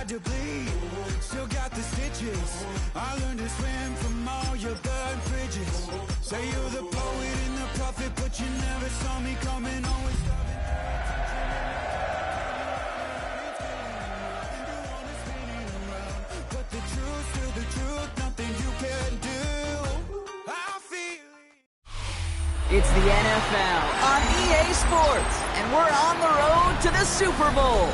had to bleed, still got the stitches. I learned to swim from all your burnt bridges. Say you're the poet and the prophet, but you never saw me coming. Always but the truth, still the truth, nothing you can do. I feel It's the NFL on EA Sports, and we're on the road to the Super Bowl.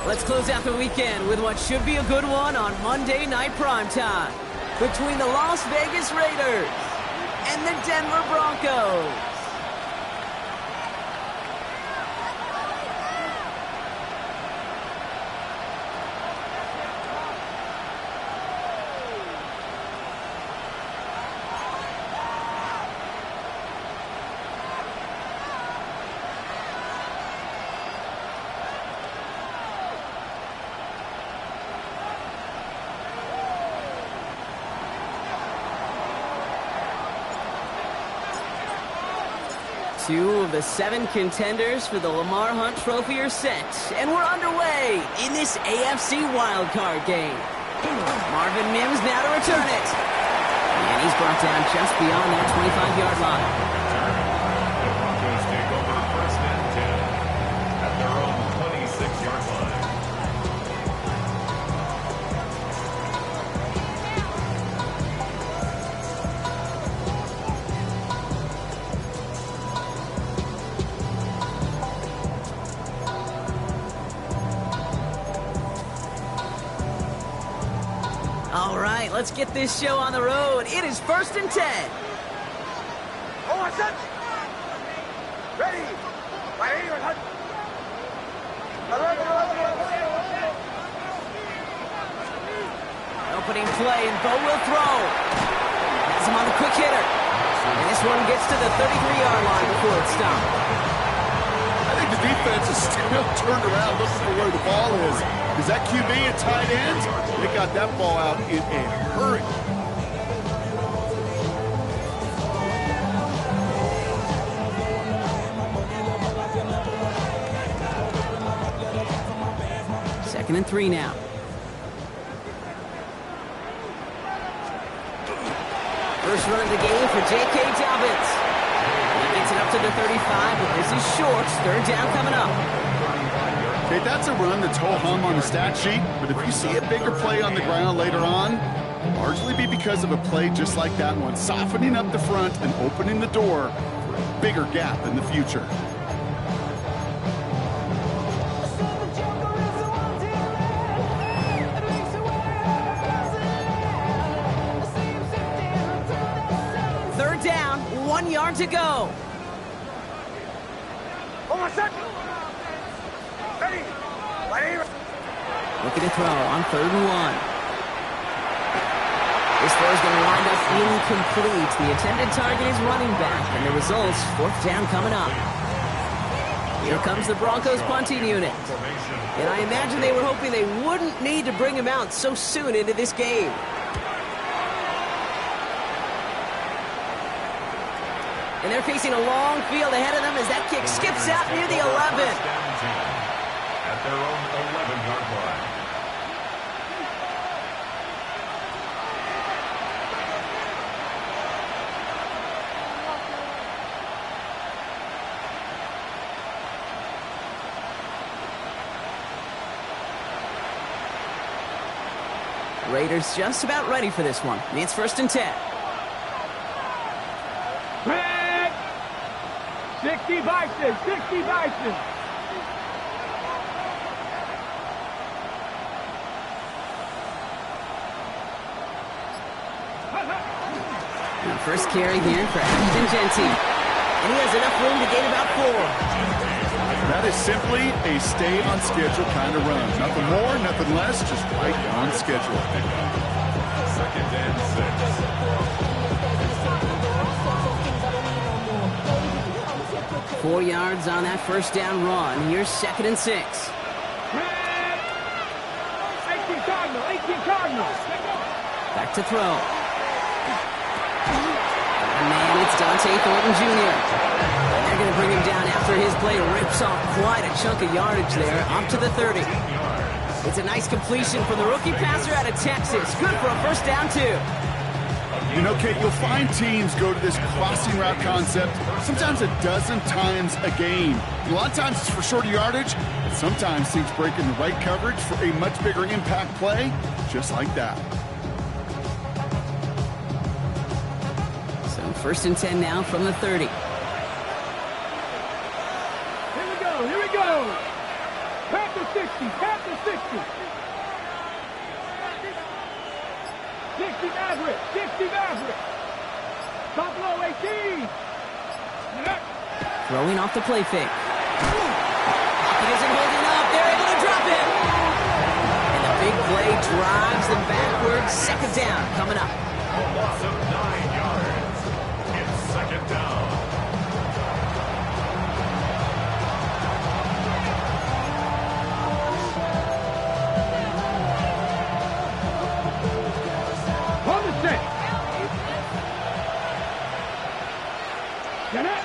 Let's close out the weekend with what should be a good one on Monday Night Primetime between the Las Vegas Raiders and the Denver Broncos. Two of the 7 contenders for the Lamar Hunt Trophy are set, and we're underway in this AFC wildcard game. Marvin Mims now to return it. And he's brought down just beyond that 25-yard line. The Broncos take over first and 10 at their own 26-yard line. All right, let's get this show on the road. It is first and 10. Oh, what's up? Ready. Opening play, and Bo will throw. Has him on the quick hitter. And this one gets to the 33-yard line before it's stopped. I think the defense is still turned around looking for where the ball is. Is that QB and tight end? They got that ball out in a hurry. Second and 3 now. First run of the game for J.K. Dobbins. He gets it up to the 35, but this is short. Third down coming up. Okay, that's a run that's ho-hum on the stat sheet, but if you see a bigger play on the ground later on, it'll largely be because of a play just like that one, softening up the front and opening the door for a bigger gap in the future. Third down, 1 yard to go. Oh, what's up? Ready. Looking to throw on 3rd and 1. This throw is going to wind up incomplete. The intended target is running back, and the results, 4th down coming up. Here comes the Broncos punting unit. And I imagine they were hoping they wouldn't need to bring him out so soon into this game. And they're facing a long field ahead of them as that kick skips out near the 11. At their own 11-yard line. Raiders just about ready for this one. It's first and 10. 60 Bison, 60 Bison. And first carry here for Ashton Genty. And he has enough room to gain about 4. That is simply a stay on schedule kind of run. Nothing more, nothing less, just right on schedule. Second and 6. 4 yards on that first down run. Here's 2nd and 6. 18 Cardinal. Back to throw. And man, it's Dante Thornton Jr. And they're going to bring him down after his play rips off quite a chunk of yardage there, up to the 30. It's a nice completion from the rookie passer out of Texas. Good for a first down, too. You know, Kate, you'll find teams go to this crossing route concept sometimes a dozen times a game. A lot of times it's for shorter yardage, but sometimes teams break in the right coverage for a much bigger impact play, just like that. So first and 10 now from the 30. Here we go. Back to 60, back to 60. 60 Maverick, 60 Maverick. Top low, 18. Throwing off the play fake. He isn't holding up. They're able to drop it. And the big play drives them backwards. Second down coming up. A loss of 9 yards. It's second down. On the set. Get it.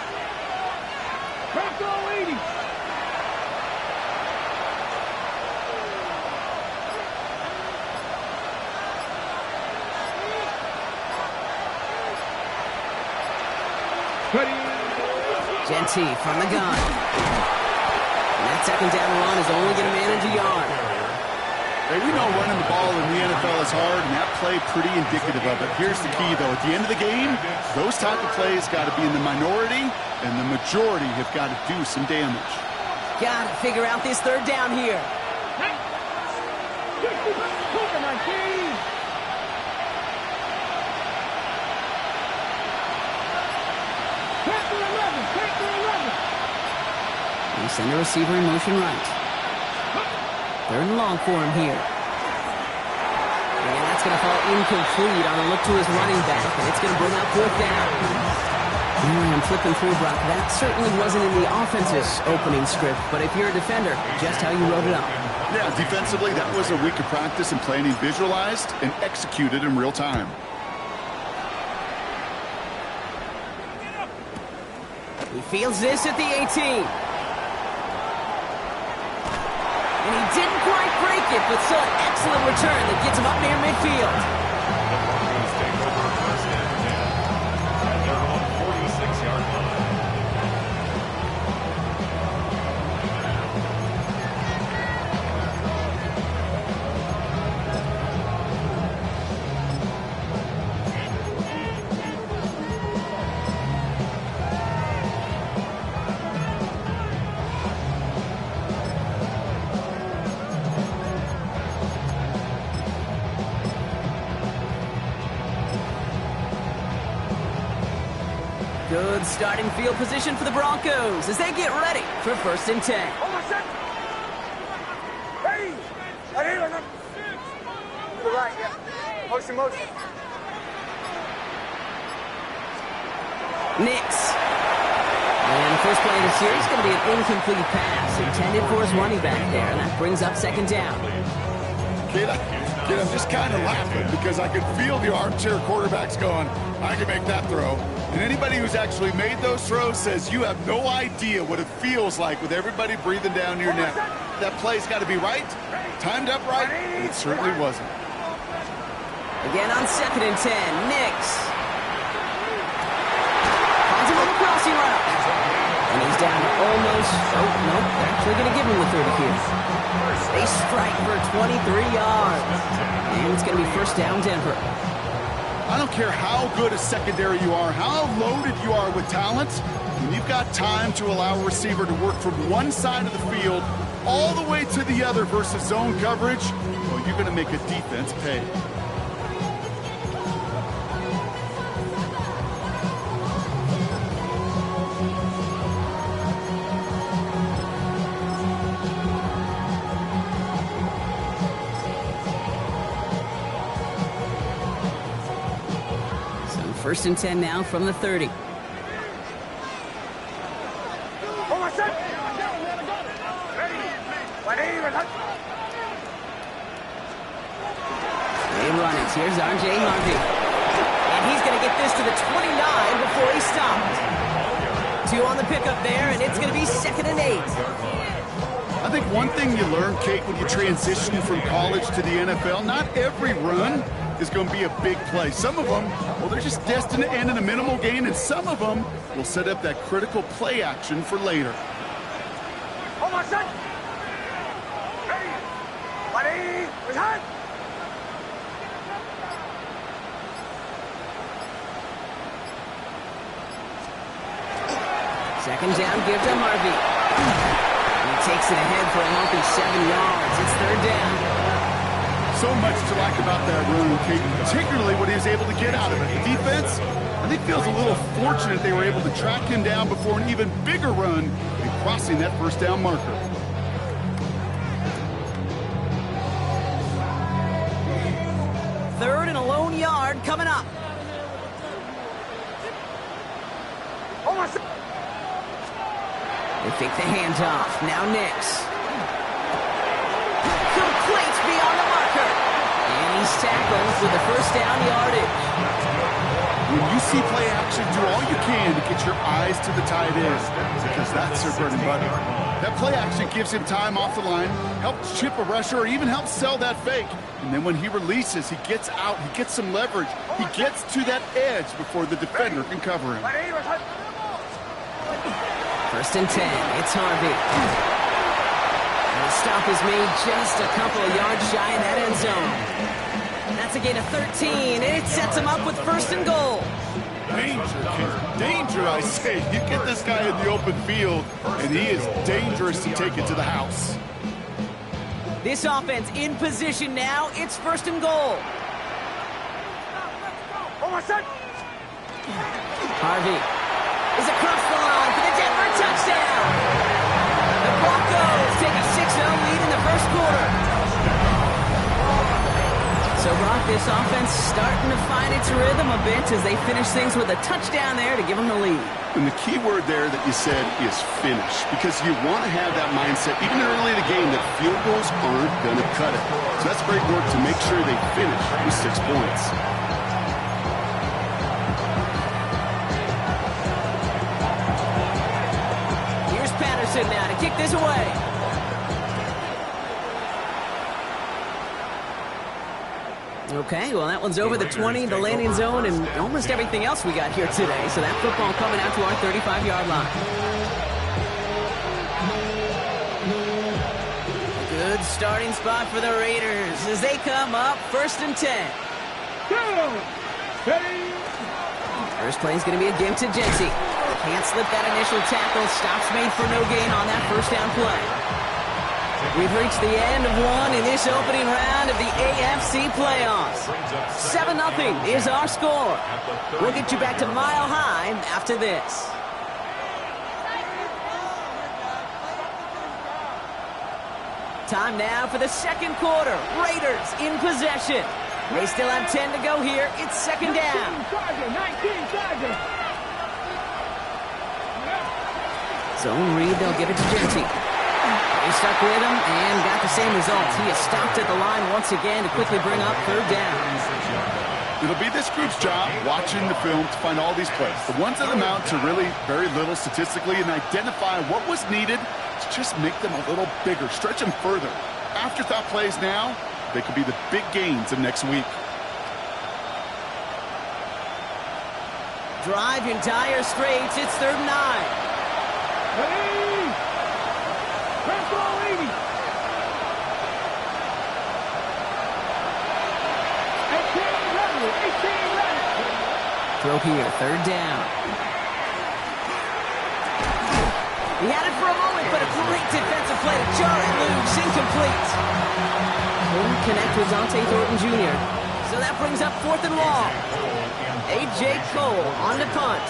Back to 80. Genty from the gun. And that second down run is only going to manage a yard. Hey, we know running the ball in the NFL is hard, and that play pretty indicative of it. Here's the key, though. At the end of the game, those type of plays got to be in the minority, and the majority have got to do some damage. Got to figure out this third down here. They send the receiver in motion right. Third and long for him here. And that's going to fall incomplete on a look to his running back, and it's going to bring up fourth down. I'm flipping through, Brock. That certainly wasn't in the offense's opening script, but if you're a defender, just how you wrote it up. Yeah, defensively, that was a week of practice and planning visualized and executed in real time. He fields this at the 18. And he didn't quite break it, but still an excellent return that gets him up near midfield. The Broncos take over first and 10 at their own 46-yard line. Good starting field position for the Broncos as they get ready for first and 10. Ready. To the right, yeah. Motion. Nix. And the first play of the series is going to be an incomplete pass intended for his running back there, and that brings up second down. Kid, I'm just kind of laughing because I could feel the armchair quarterbacks going, I can make that throw. And anybody who's actually made those throws says you have no idea what it feels like with everybody breathing down your neck. That play's got to be right, timed up right, and it certainly wasn't. Again on second and 10, Nix. Finds him on the crossing route. And he's down to almost, nope, they're actually going to give him the 30 here. They strike for 23 yards. And it's going to be first down Denver. I don't care how good a secondary you are, how loaded you are with talent, when you've got time to allow a receiver to work from one side of the field all the way to the other versus zone coverage, well, you're going to make a defense pay. First and 10 now from the 30. Game runnings. Here's R.J. Harvey. And he's going to get this to the 29 before he stopped. 2 on the pickup there, and it's going to be second and 8. I think one thing you learn, Kate, when you transition from college to the NFL, not every run is going to be a big play. Some of them, well, they're just destined to end in a minimal gain, and some of them will set up that critical play action for later. Hold on, son. Ready, return. Second down, give to Harvey. He takes it ahead for a healthy 7 yards. It's third down. So much to like about that run, Kate, particularly what he was able to get out of it. The defense, I think, feels a little fortunate they were able to track him down before an even bigger run and crossing that first down marker. Third and a lone yard coming up. Hold on, son. They fake the handoff. Now Nix. Complete beyond the marker. And he's tackled with the first down yardage. When you see play action, do all you can to get your eyes to the tight end, because that's their bread and butter. That play action gives him time off the line, helps chip a rusher, or even helps sell that fake. And then when he releases, he gets out, he gets some leverage. He gets to that edge before the defender can cover him. Ready, return. First and 10. It's Harvey. And the stop is made just a couple of yards shy in that end zone. That's a gain of 13, and it sets him up with first and goal. Danger, kid. Danger, I say. You get this guy in the open field, and he is dangerous to take it to the house. This offense in position now. It's first and goal. Hold on, son. Harvey is across the line for the Denver touchdown. The Broncos take a 6-0 lead in the first quarter. So, Brock, this offense starting to find its rhythm a bit as they finish things with a touchdown there to give them the lead. And the key word there that you said is finish, because you want to have that mindset, even early in the game, that field goals aren't going to cut it. So that's great work to make sure they finish with 6 points. Here's Patterson now to kick this away. Okay, well, that one's over the 20, the landing zone, and almost everything else we got here today. So that football coming out to our 35-yard line. Good starting spot for the Raiders as they come up first and 10. First play is going to be a give to Jency. Can't slip that initial tackle. Stops made for no gain on that first down play. We've reached the end of one in this opening round of the AFC playoffs. 7-0 is our score. We'll get you back to Mile High after this. Time now for the second quarter. Raiders in possession. They still have 10 to go here. It's second down. 19, Zone read, they'll give it to Jency. He stuck with him and got the same results. He is stopped at the line once again to quickly bring up third down. It'll be this group's job watching the film to find all these plays. The ones that amount to really very little statistically, and identify what was needed to just make them a little bigger, stretch them further. Afterthought plays now, they could be the big gains of next week. Drive in dire straits. It's third and 9. Ready? Press ball 80. 18 ready. Throw here, third down. He had it for a moment, but a great defensive play to jar it loose. Incomplete. Couldn't connect with Dante Thornton Jr. So that brings up fourth and long. A.J. Cole on the punt.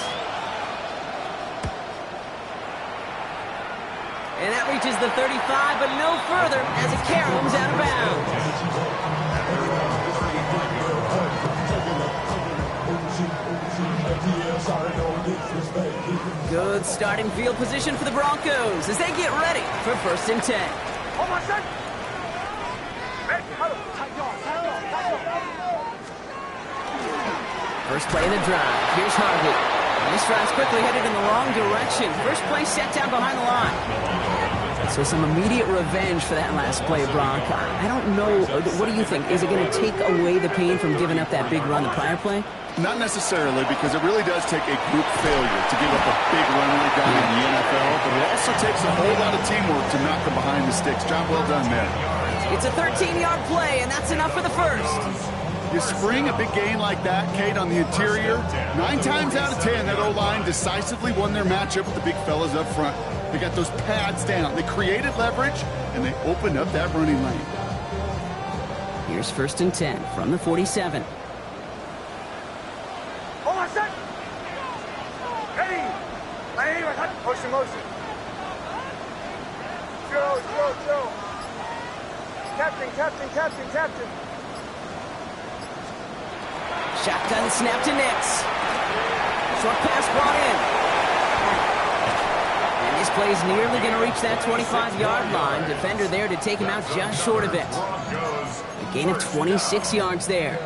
And that reaches the 35, but no further as it caroms out of bounds. Good starting field position for the Broncos as they get ready for first and 10. Hold on, son. First play of the drive. Here's Harvey. This drive's quickly headed in the wrong direction. First play set down behind the line. So some immediate revenge for that last play, Brock. I don't know. What do you think? Is it going to take away the pain from giving up that big run the prior play? Not necessarily, because it really does take a group failure to give up a big run like that in the NFL, but it also takes a whole lot of teamwork to knock them behind the sticks. Job well done there. It's a 13-yard play, and that's enough for the first. You spring a big gain like that, Kate, on the interior, 9 times out of 10, that O-line decisively won their matchup with the big fellas up front. They got those pads down. They created leverage, and they opened up that running lane. Here's 1st and 10 from the 47. Hold on, set. Ready. Motion, motion. Joe. Captain. Shotgun snap to Nix. Short pass brought in. And this play's nearly going to reach that 25-yard line. Defender there to take him out just short of it. A gain of 26 yards there.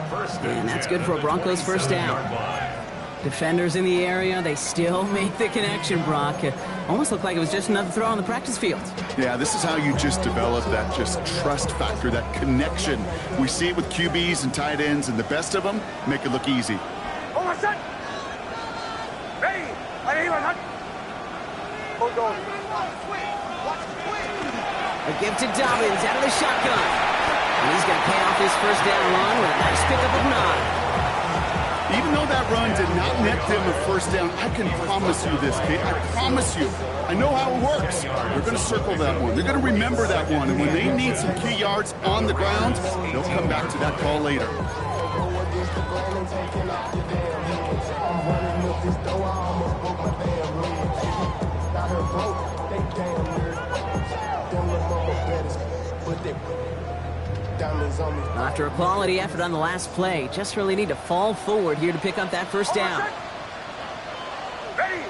And that's good for a Broncos first down. Defenders in the area, they still make the connection, Brock. It almost looked like it was just another throw on the practice field. Yeah, this is how you just develop that just trust factor, that connection. We see it with QBs and tight ends, and the best of them make it look easy. Hold on, set. Ready. Hold on. A give to Dobbins out of the shotgun. And he's going to pay off his first down run with a nice pickup of 9. Even though that run did not net them a first down, I can promise you this, Kate. I promise you. I know how it works. They're going to circle that one. They're going to remember that one. And when they need some key yards on the ground, they'll come back to that call later. After a quality effort on the last play, just really need to fall forward here to pick up that first down. Ready.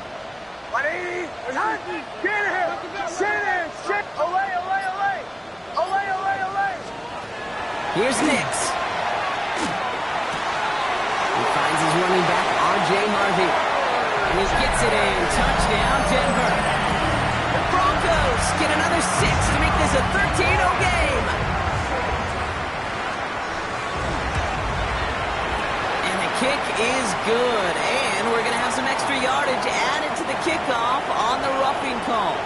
180. Get here. Sit. Away. Here's Nix. He finds his running back, R.J. Harvey. And he gets it in. Touchdown, Denver. The Broncos get another 6 to make this a 13-0 game. Kick is good, and we're going to have some extra yardage added to the kickoff on the roughing call.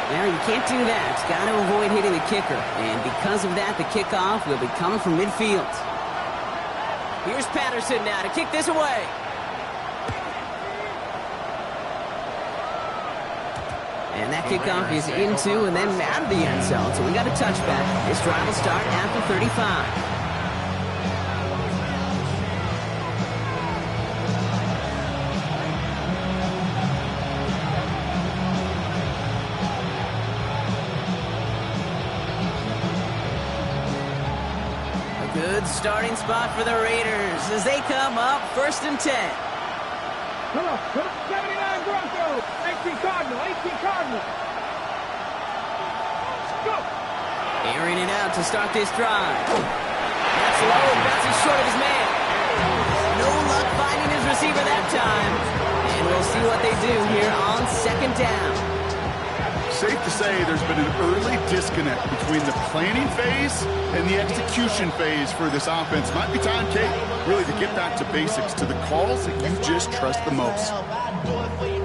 Now, you can't do that. Got to avoid hitting the kicker, and because of that, the kickoff will be coming from midfield. Here's Patterson now to kick this away. And that kickoff is into and then out of the end zone, so we got a touchback. This drive will start at the 35. Good starting spot for the Raiders as they come up 1st and 10. Come on, 79 Broncos. 18 Cardinal. Go. Airing it out to start this drive. That's low and bounces short of his man. No luck finding his receiver that time. And we'll see what they do here on 2nd down. Safe to say there's been an early disconnect between the planning phase and the execution phase for this offense. Might be time, Kate, really to get back to basics, to the calls that you just trust the most. I do it for you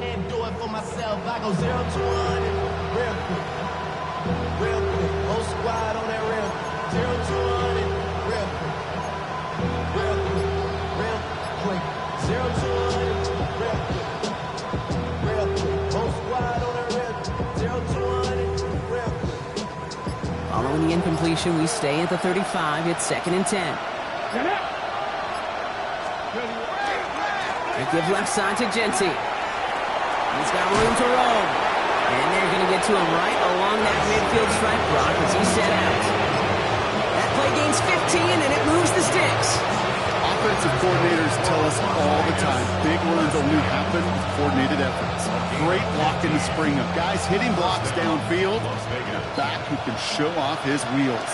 and do it for myself. I go 0 to 100 real quick. Whole squad on that real 0 to 100 real quick. 0 to 100 real quick. Whole squad on that real 0 to 100 real quick. Following the incompletion, we stay at the 35. It's 2nd and 10. They give left side to Jency. He's got room to roam. And they're going to get to him right along that midfield stripe block as he's set out. That play gains 15, and it moves the sticks. Offensive coordinators tell us all the time, big runs only happen with coordinated efforts. Great block in the spring of guys hitting blocks downfield, and a back who can show off his wheels.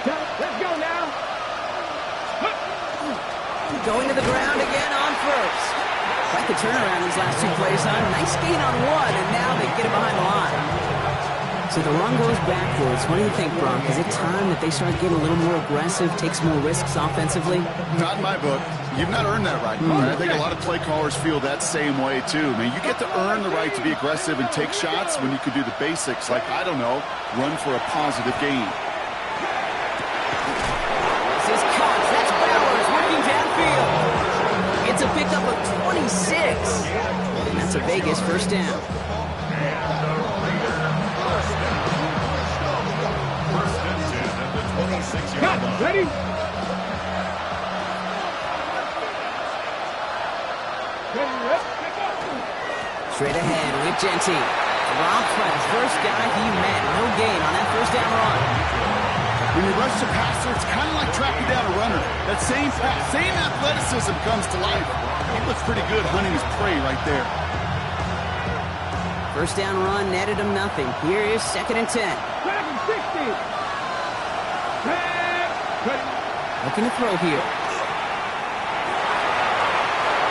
Let's go now. Going to the ground again on 1st. Quite the turnaround these last 2 plays, huh? Nice gain on 1, and now they get it behind the line. So the run goes backwards. What do you think, Brock? Is it time that they start getting a little more aggressive, take some more risks offensively? Not in my book. You've not earned that right. I think a lot of play callers feel that same way, too. I mean, you get to earn the right to be aggressive and take shots when you can do the basics, like, I don't know, run for a positive gain. This is Cox. That's Bowers working downfield. It's a pickup of 26. And that's a Vegas first down. Ready? Straight ahead with Genty. Dropped by the first guy he met. No gain on that first down run. When you rush the passer, it's kind of like tracking down a runner. That same athleticism comes to life. He looks pretty good hunting his prey right there. First down run netted him nothing. Here is 2nd and 10. Dragon 60. Looking to throw here.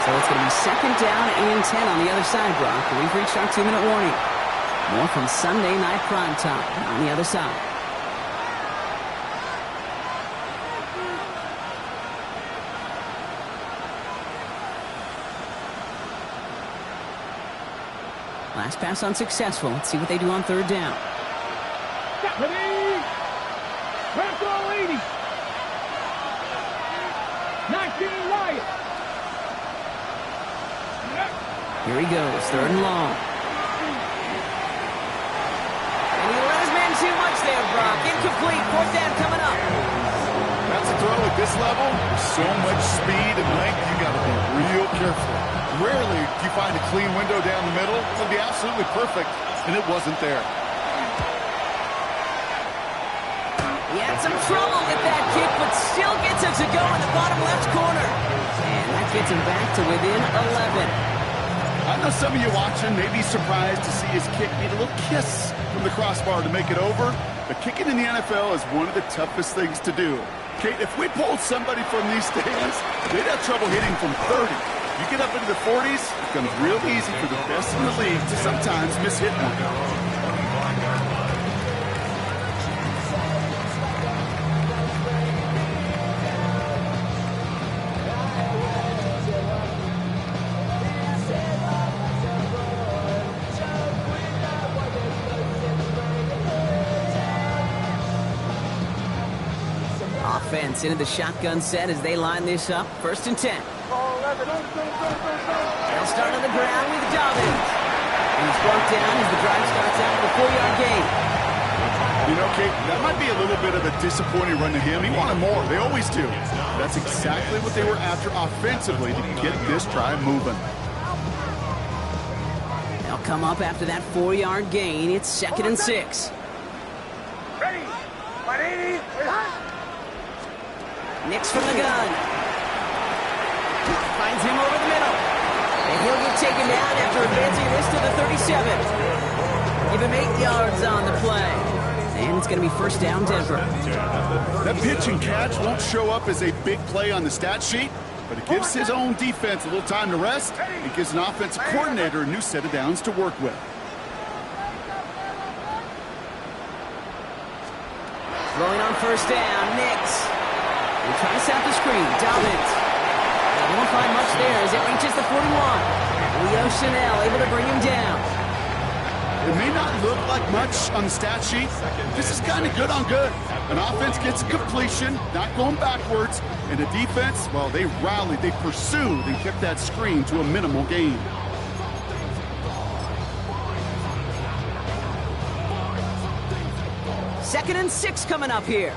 So it's going to be 2nd down and 10 on the other side, Brock. We've reached our 2-minute warning. More from Sunday Night Primetime on the other side. Last pass unsuccessful. Let's see what they do on 3rd down. Ready? Control 80. 19 Wyatt. Here he goes, 3rd and long. And he let his man too much there, Brock. Incomplete, 4th down coming up. That's a throw at this level. So much speed and length, you got to be real careful. Rarely do you find a clean window down the middle. It'll be absolutely perfect, and it wasn't there. He had some trouble with that kick, but still gets it to go in the bottom left corner. And that gets him back to within 11. I know some of you watching may be surprised to see his kick need a little kiss from the crossbar to make it over, but kicking in the NFL is one of the toughest things to do. Kate, if we pulled somebody from these stands, they'd have trouble hitting from 30. You get up into the 40s, it becomes real easy for the best in the league to sometimes miss hit one. Offense into the shotgun set as they line this up. 1st and 10. They'll start on the ground with Dobbins. And he's brought down as the drive starts out with a 4-yard gain. You know, Kate, that might be a little bit of a disappointing run to him. He wanted more. They always do. That's exactly what they were after offensively to get this drive moving. They'll come up after that 4-yard gain. It's 2nd and 6. Ready? 180. Nix from the gun. Finds him over the middle. And he'll get taken down after advancing this to the 37. Give him 8 yards on the play. And it's going to be 1st down, Denver. That pitch and catch won't show up as a big play on the stat sheet, but it gives his own defense a little time to rest. It gives an offensive coordinator a new set of downs to work with. Throwing on 1st down, Nix. They try to set the screen. Dobbins. They won't find much there as it reaches the 41. Leo Chanel able to bring him down. It may not look like much on the stat sheet. This is kind of good on good. An offense gets a completion, not going backwards, and the defense, well, they rallied, they pursued, and kept that screen to a minimal gain. Second and 6 coming up here.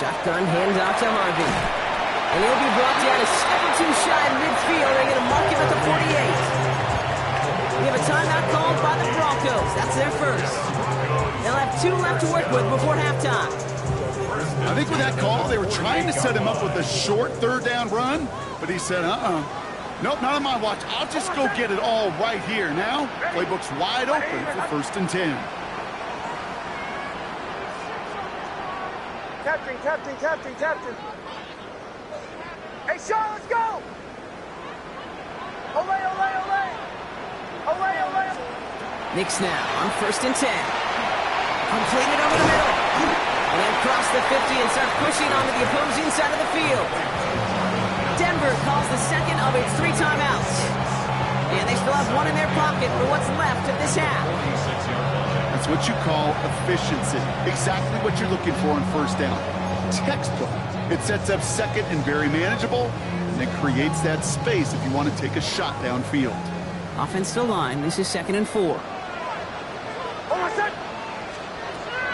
Shotgun handoff to Harvey. And he'll be brought down a second too shy in midfield. They're going to mark him at the 48. We have a timeout called by the Broncos. That's their first. They'll have 2 left to work with before halftime. I think with that call, they were trying to set him up with a short 3rd down run, but he said, nope, not on my watch. I'll just go get it all right here. Now, playbook's wide open for 1st and 10. Captain, captain, captain, captain. Hey, Sean, let's go! Olay, olay, olay! Olay, olay! Knicks now on 1st and 10. Completed over the middle. And then cross the 50 and start pushing onto the opposing side of the field. Denver calls the second of its 3 timeouts. And they still have 1 in their pocket for what's left of this half. That's what you call efficiency. Exactly what you're looking for on 1st down. Textbook. It sets up 2nd and very manageable, and it creates that space if you want to take a shot downfield. Offensive line, this is 2nd and 4.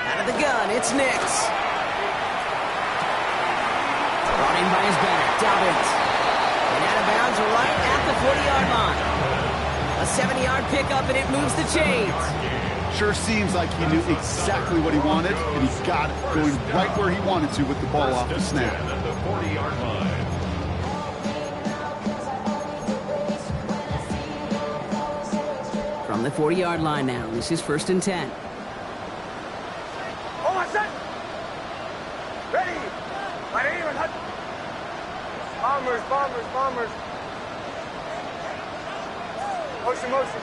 Out of the gun, it's Nix. Brought in by his back, Dobbins. And out of bounds right at the 40-yard line. A 70-yard pickup, and it moves the chains. Sure seems like he knew exactly what he wanted, and he got it, going right where he wanted to with the ball off the snap. At the 40-yard line. From the 40-yard line now, this is 1st and 10. Oh, my son! Ready! My name is Hut. Bombers, bombers, bombers. Motion, motion.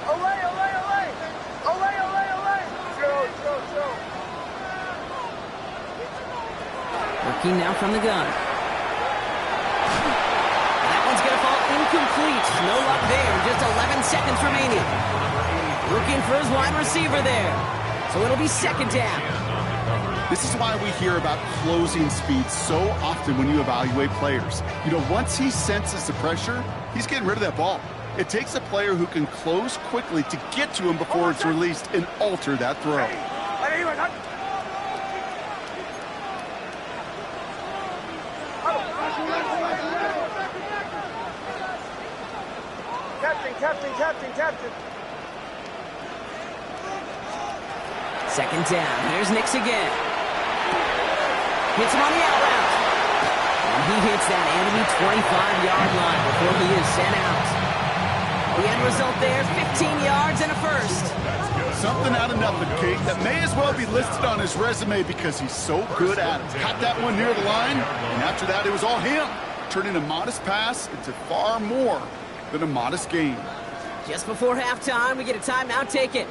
Olay, olay, olay! Olay, olay, olay! Chill, chill, chill. Working now from the gun. That one's going to fall incomplete. No luck there. Just 11 seconds remaining. Looking for his wide receiver there. So it'll be 2nd down. This is why we hear about closing speed so often when you evaluate players. You know, once he senses the pressure, he's getting rid of that ball. It takes a player who can close quickly to get to him before it's released and alter that throw. Captain, captain, captain, captain. 2nd down. Here's Nix again. Hits him on the out route. And he hits that enemy 25-yard line before he is sent out. The end result there, 15 yards and a first. Something out of nothing, Kate, that may as well be listed on his resume because he's so good at it. Caught that one near the line, and after that it was all him, turning a modest pass into far more than a modest gain. Just before halftime, we get a timeout taken.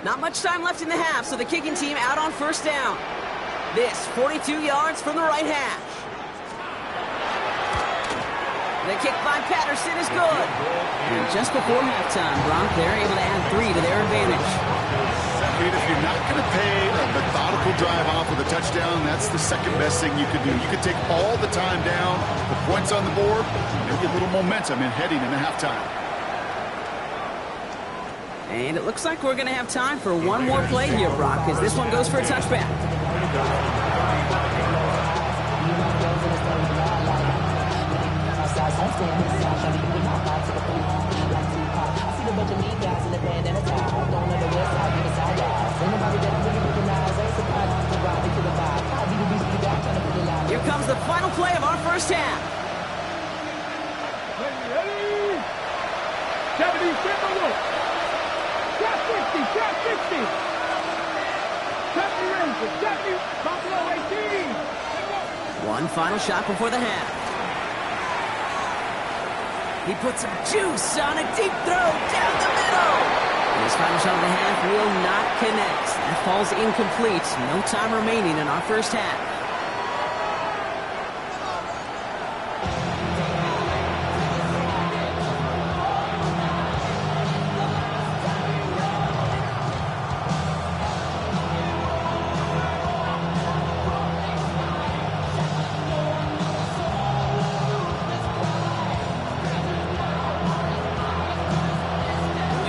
Not much time left in the half, so the kicking team out on 1st down. This, 42 yards from the right hash. The kick by Patterson is good. And just before halftime, Bronk, they're able to add 3 to their advantage. Kate, if you're not going to pay a methodical drive off with a touchdown, that's the 2nd best thing you could do. You could take all the time down, the points on the board, maybe a little momentum in heading into halftime. And it looks like we're going to have time for one more play here, Brock, as this one goes for a touchback. Here comes the final play of our 1st half. Ready? 70, Timberwolves. Shot 60, shot 60. 70 Rangers, 70 Buffalo 18. One final shot before the half. He puts some juice on a deep throw down the middle. And his final shot of the half will not connect. That falls incomplete. No time remaining in our 1st half.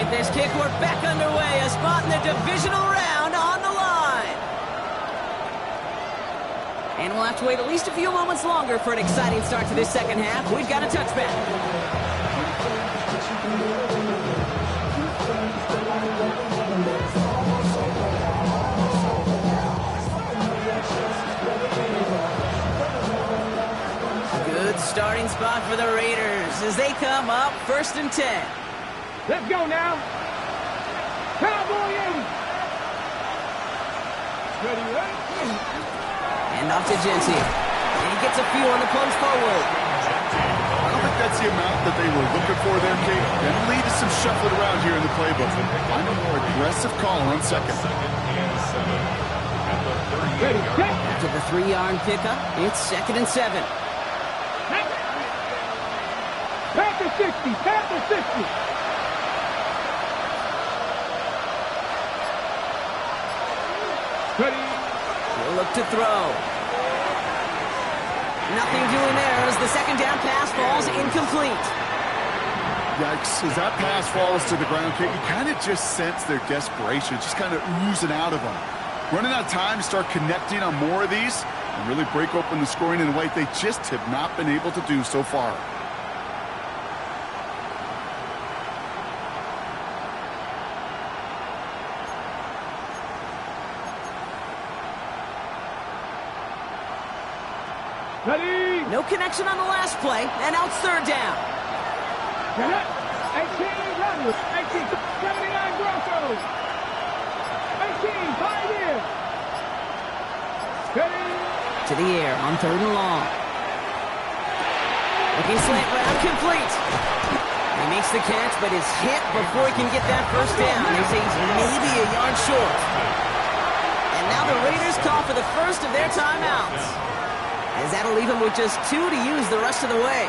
This kick, we're back underway. A spot in the divisional round on the line. And we'll have to wait at least a few moments longer for an exciting start to this 2nd half. We've got a touchback. Good starting spot for the Raiders as they come up 1st and 10. Let's go now. Cowboy in. And off to Genty. And he gets a few on the plunge forward. I don't think that's the amount that they were looking for there, Kate. That lead to some shuffling around here in the playbook. Find a more aggressive call on second. After the 3-yard pickup, it's 2nd and 7. Panther 60, Panther 60. Ready. He'll look to throw. Nothing doing there as the second down pass falls incomplete. Yikes, as that pass falls to the ground, Kate, you kind of just sense their desperation. It's just kind of oozing out of them. Running out of time to start connecting on more of these and really break open the scoring in a way they just have not been able to do so far. Ready. No connection on the last play, and now it's 3rd down. 18, 79 Broncos. 18, 5 years. Ready. To the air on 3rd and long. Looking slant route, complete. He makes the catch, but is hit before he can get that first down. They say he's maybe a yard short. And now the Raiders call for the first of their timeouts, as that'll leave him with just 2 to use the rest of the way.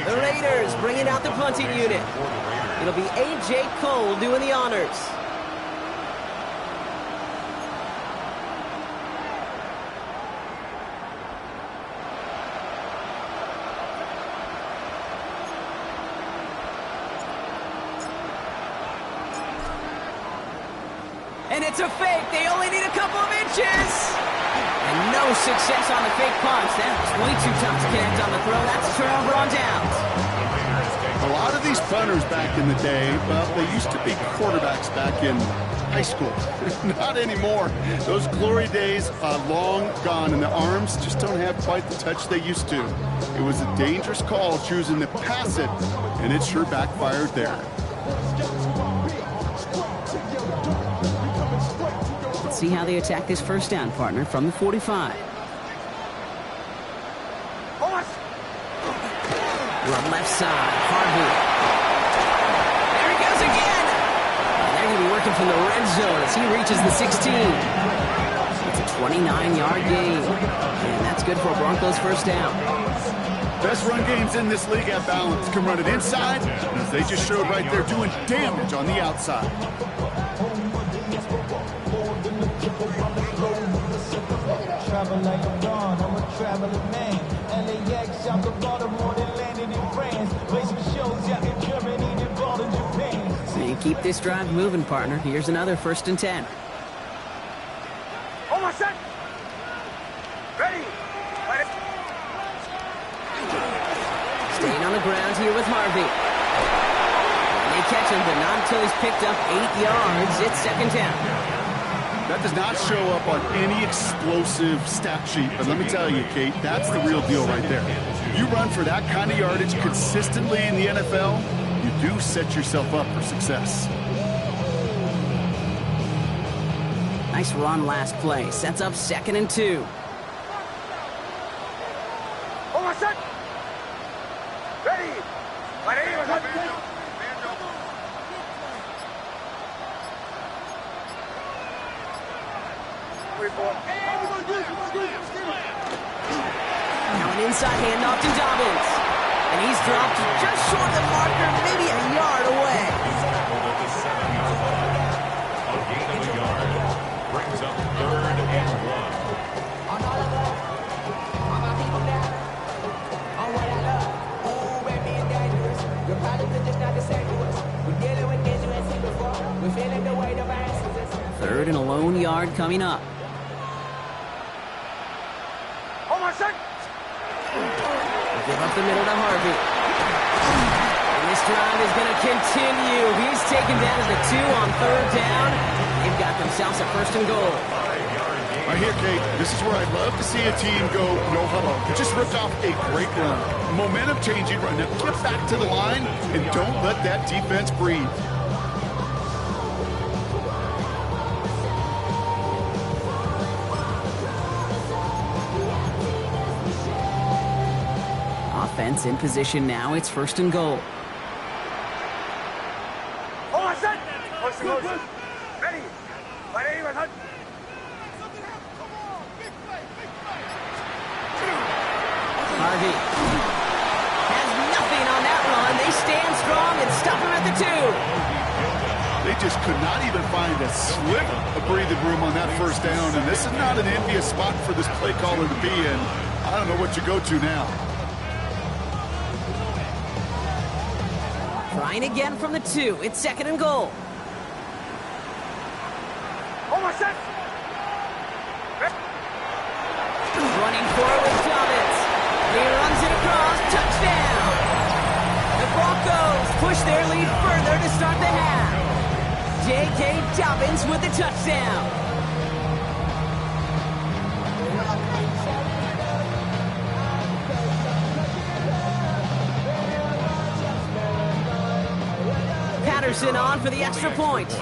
The Raiders bringing out the punting unit. It'll be A.J. Cole doing the honors. And it's a fake. They only need a couple of inches. And no success on the fake punch. That's way too tough to connect on the throw. That's a turnover on downs. A lot of these punters back in the day, well, they used to be quarterbacks back in high school. Not anymore. Those glory days are long gone, and the arms just don't have quite the touch they used to. It was a dangerous call choosing to pass it, and it sure backfired there. Let's see how they attack this first down, partner, from the 45. Run left side, Harvey. There he goes again! And they're going to be working from the red zone as he reaches the 16. It's a 29-yard gain. And that's good for a Broncos first down. Best run games in this league at balance. Can run it inside, as they just showed right there, doing damage on the outside. Travel like I'm gone, I'm a traveling man. LAX, out to Baltimore, then landed in France. Play some shows out in Germany, then ball in Japan. So you keep this drive moving, partner. Here's another 1st and 10. Almost set. Ready. Staying on the ground here with Harvey. And they catch him, but not until he's picked up 8 yards. It's 2nd down. That does not show up on any explosive stat sheet, but let me tell you, Kate, that's the real deal right there. You run for that kind of yardage consistently in the NFL, you do set yourself up for success. Nice run last play. Sets up 2nd and 2. Almost set. Ready. Now an inside handoff to Dobbins. And he's dropped just short of the marker, maybe a yard away. A gain of a yard. Brings up 3rd and 1. 3rd and a lone yard coming up. Give up the middle to Harvey. And this drive is going to continue. He's taken down at the 2 on 3rd down. They've got themselves a 1st and goal. Right here, Kate, this is where I'd love to see a team go no huddle. It just ripped off a great run. Momentum changing right now. Get back to the line and don't let that defense breathe. Offense in position now. It's 1st and goal. Hold on, set. Motion. Ready. Ready, right, Harvey has nothing on that run. They stand strong and stop him at the 2. They just could not even find a sliver of breathing room on that 1st down, and this is not an envious spot for this play caller to be in. I don't know what you go to now. Trying again from the 2. It's 2nd and goal. Hold on, set. Running forward with Dobbins. He runs it across. Touchdown! The Broncos push their lead further to start the half. J.K. Dobbins with the touchdown. Patterson on for the extra point.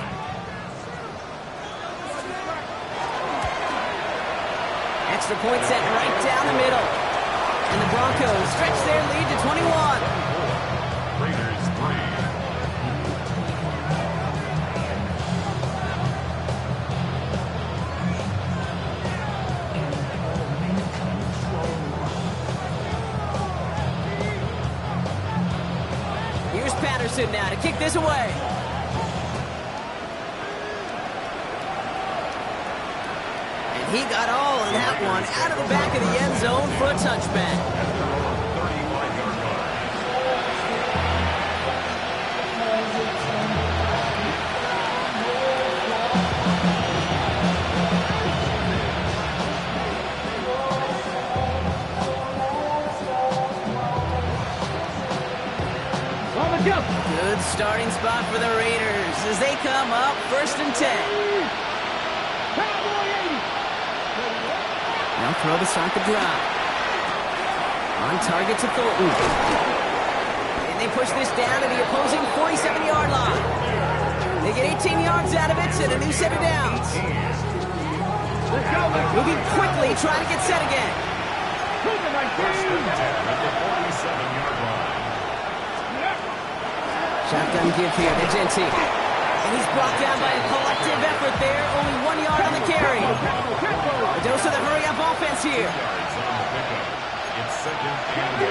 Extra point set right down the middle. And the Broncos stretch their lead to 21. Raiders 3. Here's Patterson now to kick this away. And he got all of that one out of the back of the end zone for a touchback. Good starting spot for the Raiders as they come up 1st and 10. Now throw to start the drive. On target to Thornton. And they push this down to the opposing 47-yard line. They get 18 yards out of it and a new set of downs. Moving quickly, trying to get set again. 1st and 10 at the 47-yard line. Shotgun give here to Genty. And he's brought down by a collective effort there. Only 1 yard on the carry. A dose of the hurry-up offense here. Yards on the pickup. It's 2nd and 8.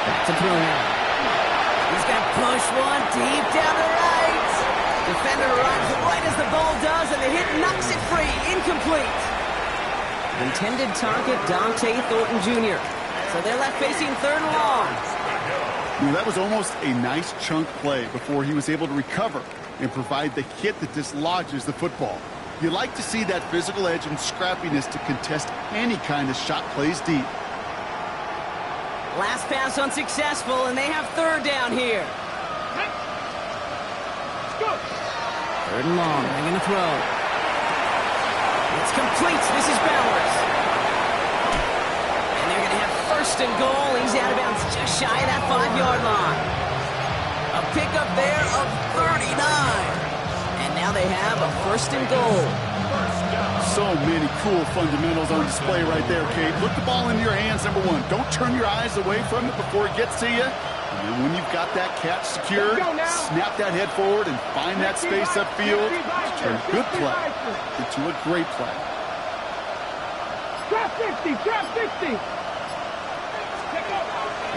Back to throw now. He's got push one deep down the right. Defender arrives right as the ball does, and the hit knocks it free. Incomplete. Intended target, Dante Thornton Jr. So they're left facing 3rd and long. That was almost a nice chunk play before he was able to recover and provide the hit that dislodges the football. You like to see that physical edge and scrappiness to contest any kind of shot plays deep. Last pass unsuccessful, and they have 3rd down here. 3rd and long, they're going to throw. It's complete. This is Bowers. And they're going to have 1st and goal. He's out of bounds just shy of that 5-yard line. A pickup there of 39. And now they have a 1st and goal. So many cool fundamentals on display right there, Kate. Look the ball into your hands, number 1. Don't turn your eyes away from it before it gets to you. And then when you've got that catch secured, snap that head forward and find that space upfield to turn a good play into a great play. Drop 60, drop 60.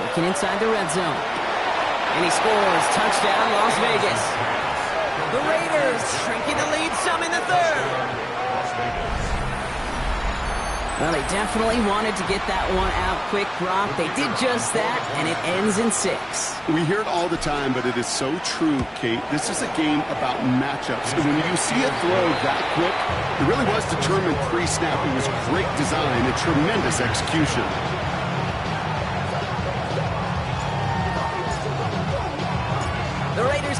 Looking inside the red zone. And he scores. Touchdown, Las Vegas. The Raiders shrinking the lead some in the 3rd. Well, they definitely wanted to get that one out quick, Brock. They did just that, and it ends in 6. We hear it all the time, but it is so true, Kate. This is a game about matchups. And when you see a throw that quick, it really was determined pre-snap. It was great design and tremendous execution.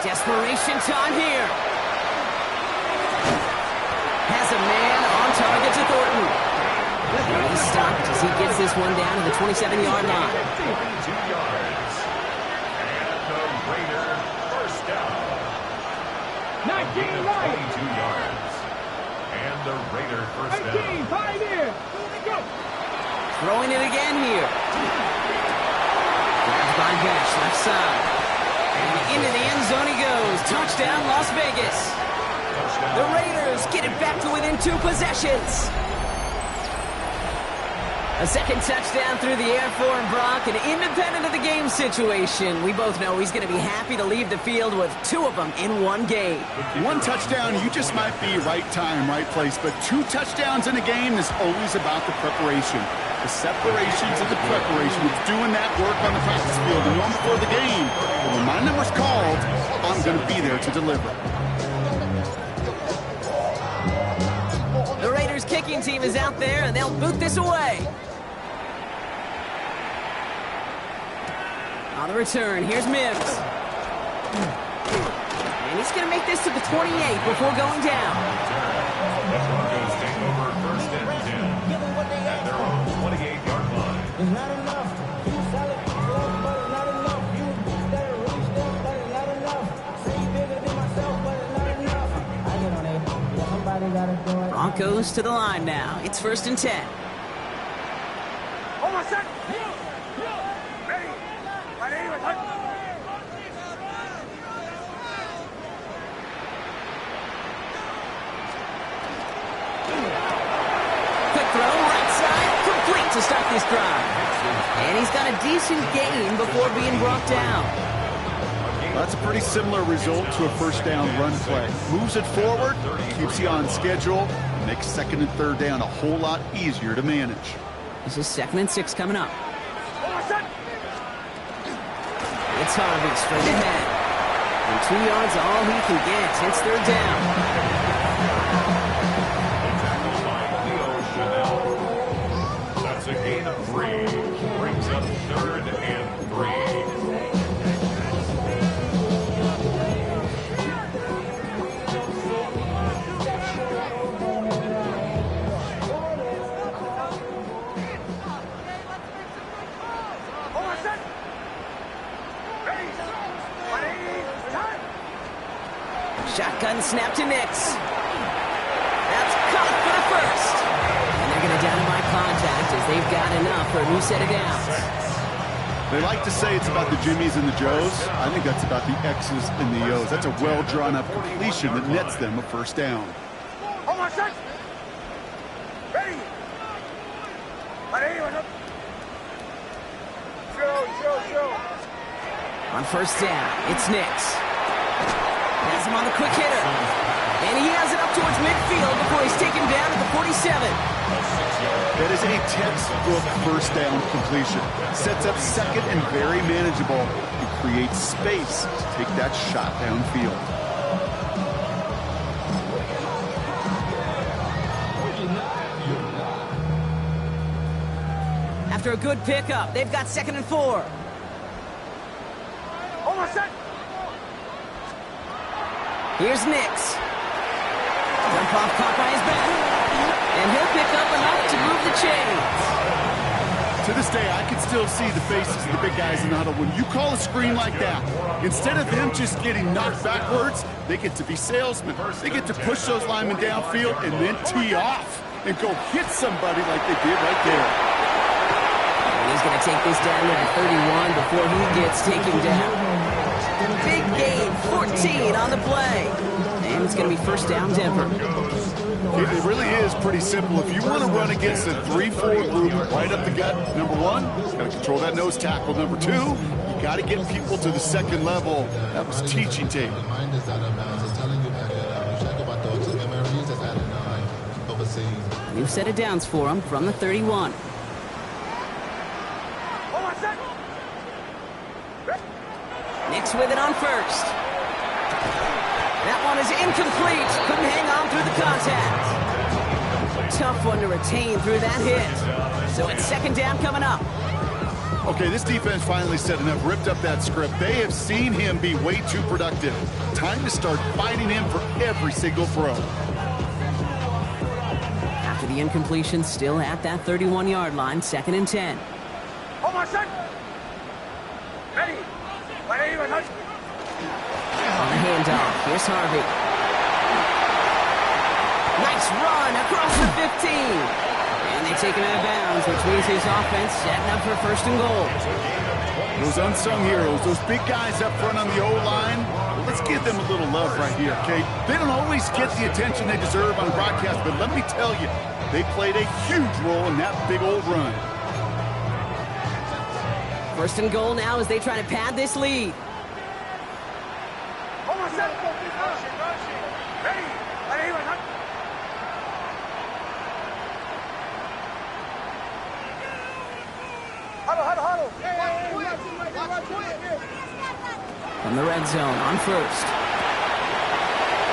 Desperation time here. Has a man on target to Thornton. And he's stopped as he gets this one down to the 27-yard line. 22 yards. And the Raider first down. 22 yards. And the Raider first down. Throwing it again here. Grabbed by Besh, left side. And into the end zone he goes. Touchdown, Las Vegas. The Raiders get it back to within 2 possessions. A second touchdown through the air for Brock, and independent of the game situation, we both know he's going to be happy to leave the field with 2 of them in one game. 1 touchdown, you just might be right time, right place, but 2 touchdowns in a game is always about the preparation. The separation to the preparation. It's doing that work on the practice field and knowing before the game. But when my number's called, I'm going to be there to deliver. The Raiders kicking team is out there, and they'll boot this away. On the return, here's Mims. And he's going to make this to the 28 before going down. The Broncos take over first and 10 at their own 28-yard line. It's not enough. You solid, but it's not enough. You better really step, but it's not enough. Say you bigger than myself, but it's not enough. I get on it. Yeah, somebody gotta do it. Broncos to the line now. It's first and 10. Hold on a sec. Ready. My name is Hunt. Quick throw, right side, complete to start this drive. And he's got a decent gain before being brought down. That's a pretty similar result to a first down run play. Moves it forward, keeps you on schedule, and makes second and third down a whole lot easier to manage. This is 2nd and 6 coming up. Hold on a sec. It's Harvey straight ahead. And 2 yards all he can get. It's third down. Tackled by Leo Chanel. That's a gain of 3. Brings up 3rd and 3. Hold on a sec. Ready. My name is Hunt. Shotgun snap to Nix. That's caught for the first. And they're going to down by contact as they've got enough for a new set of downs. They like to say it's about the Jimmies and the Joes. I think that's about the X's and the O's. That's a well-drawn-up completion that nets them a first down. Hold on a sec. Ready. My name is Hunt. Joe. On first down, it's Nix. Has him on the quick hitter. And he has it up towards midfield before he's taken down at the 47. That is a textbook first down completion. Sets up second and very manageable. It creates space to take that shot downfield. After a good pickup, they've got 2nd and 4. Hold on a sec. Here's Nix. Jump off caught by his back. And he'll pick up enough to move the chains. To this day, I can still see the faces of the big guys in the huddle. When you call a screen like that, instead of them just getting knocked backwards, they get to be salesmen. They get to push those linemen downfield and then tee off and go hit somebody like they did right there. And he's going to take this down to the 31 before he gets taken down. Big gain, 14 on the play. And it's going to be first down Denver. It really is pretty simple. If you want to run against a 3-4 group right up the gut, number 1, you got to control that nose tackle. Number 2, you got to get people to the second level. That was teaching tape. New set of downs for him from the 31. Hold on a sec. Nix with it on first. That one is incomplete. Couldn't hang on through the contact. Tough one to retain through that hit. So it's 2nd down coming up. Okay, this defense finally said enough, ripped up that script. They have seen him be way too productive. Time to start fighting him for every single throw. After the incompletion, still at that 31-yard line, 2nd and 10. Hold on, son. Ready. Ready, On the handoff, here's Harvey. Nice run across the 15. And they take him out of bounds, which means his offense setting up for 1st and goal. Those unsung heroes, those big guys up front on the O-line, let's give them a little love right here, okay? They don't always get the attention they deserve on broadcast, but let me tell you, they played a huge role in that big old run. 1st and goal now as they try to pad this lead. Hold on, son. Ready. Huddle. From the red zone on 1st.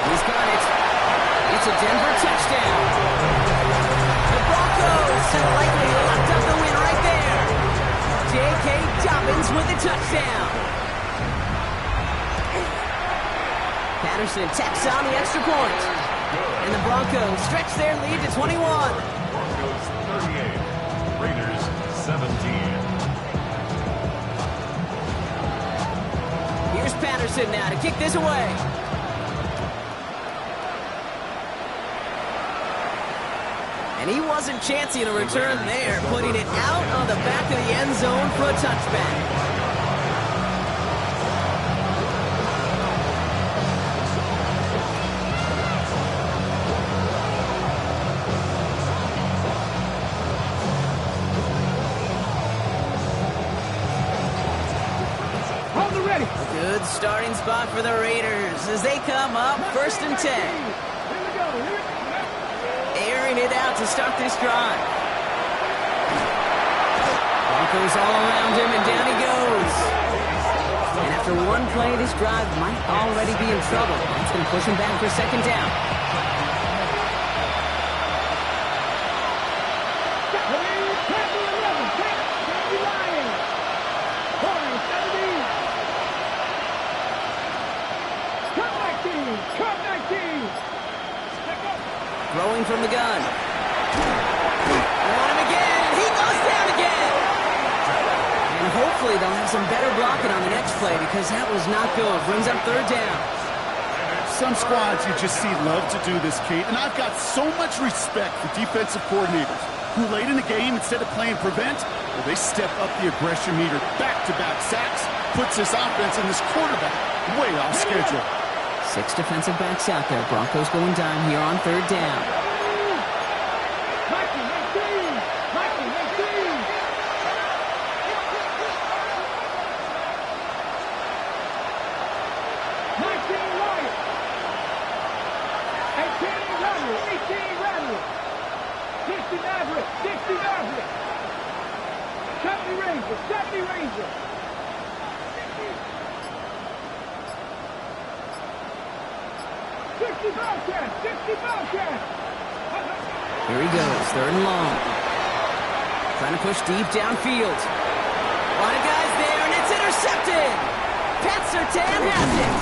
He's got it. It's a Denver touchdown. The Broncos likely locked up the win right there. J.K. Dobbins with the touchdown. Patterson tacks on the extra point. And the Broncos stretch their lead to 21. Broncos 38, Raiders 17. Here's Patterson now to kick this away. And he wasn't chancing a return there, putting it out on the back of the end zone for a touchback. Good starting spot for the Raiders as they come up 1st and 10. Airing it out to start this drive. Broncos all around him, and down he goes. And after one play, this drive might already be in trouble. That's going to push him back for 2nd down. Throwing from the gun. On him again. He goes down again. And hopefully they'll have some better blocking on the next play because that was not good. Brings up 3rd down. Some squads you just see love to do this, Kate, and I've got so much respect for defensive coordinators who late in the game, instead of playing prevent, well, they step up the aggression meter. Back-to-back sacks puts this offense and this quarterback way off schedule. 6 defensive backs out there. Broncos going down here on 3rd down. Here he goes, 3rd and long. Trying to push deep downfield. A lot of guys there, and it's intercepted. Pat Surtain has it.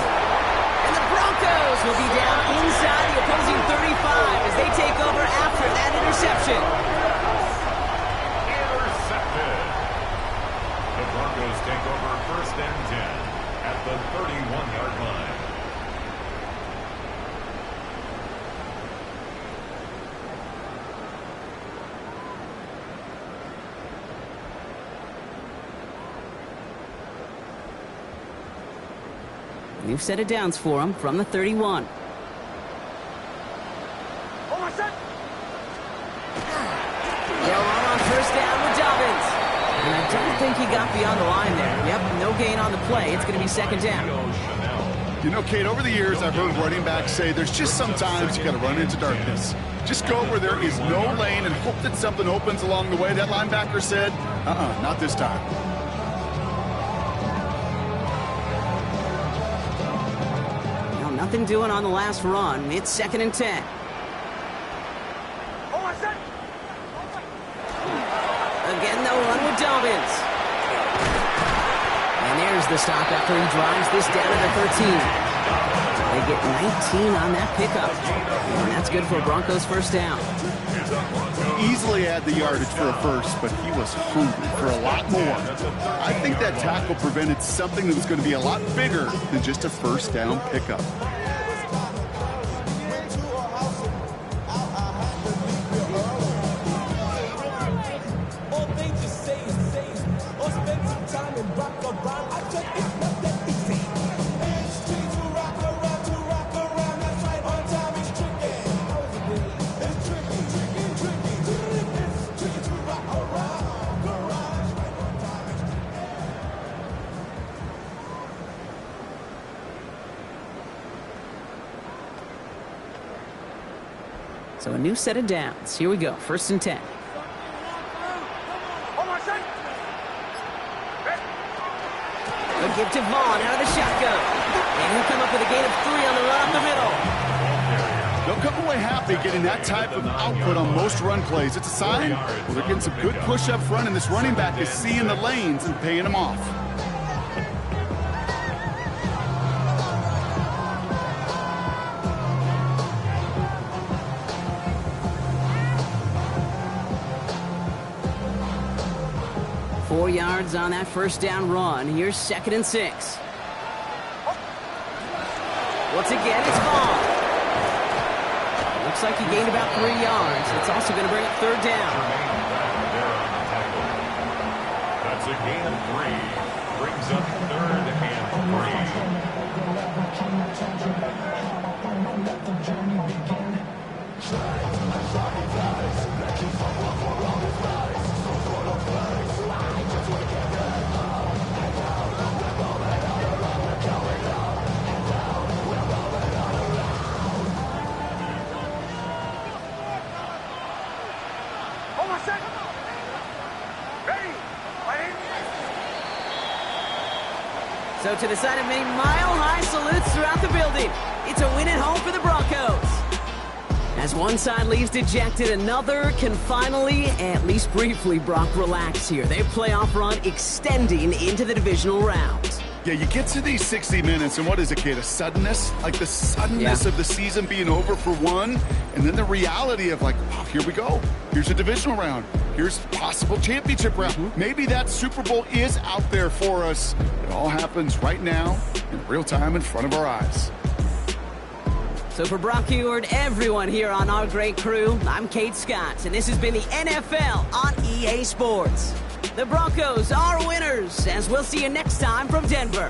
And the Broncos will be down inside the opposing 35 as they take over after that interception. Intercepted. The Broncos take over 1st and 10 at the 31-yard line. New set of downs for him from the 31. Hold on, son. They'll run on 1st down with Dobbins. And I don't think he got beyond the line there. Yep, no gain on the play. It's going to be 2nd down. You know, Kate, over the years, I've heard running backs say there's just sometimes you got to run into darkness. Just go where there is no lane and hope that something opens along the way. That linebacker said, not this time. Nothing doing on the last run. It's 2nd and 10. Hold on, son. Again, they'll run with Dobbins. There's the stop after he drives this down to the 13. They get 19 on that pickup. And that's good for a Broncos first down. Easily had the yardage for a first, but he was hungry for a lot more. I think that tackle prevented something that was going to be a lot bigger than just a first down pickup. So a new set of downs. Here we go. 1st and 10. Good give to Vaughn out of the shotgun. And he'll come up with a gain of 3 on the run up the middle. They'll come away happy getting that type of output on most run plays. It's a sign well, they're getting some good push up front, and this running back is seeing the lanes and paying them off. Four yards on that first down run. Here's 2nd and 6. Once again, it's Vaughn. Looks like he gained about 3 yards. It's also going to bring up 3rd down. That's a gain of 3. Brings up 3rd and 3. So to the side of many mile-high salutes throughout the building. It's a win at home for the Broncos. As one side leaves dejected, another can finally, at least briefly, Brock, relax here. Their playoff run extending into the divisional round. Yeah, you get to these 60 minutes, and what is it, kid? A suddenness? Like the suddenness of the season being over for one, and then the reality of like, oh, here we go. Here's a divisional round. Here's possible championship round. Maybe that Super Bowl is out there for us. It all happens right now, in real time in front of our eyes. So for Brock Ewart, everyone here on our great crew, I'm Kate Scott, and this has been the NFL on EA Sports. The Broncos are winners, as we'll see you next time from Denver.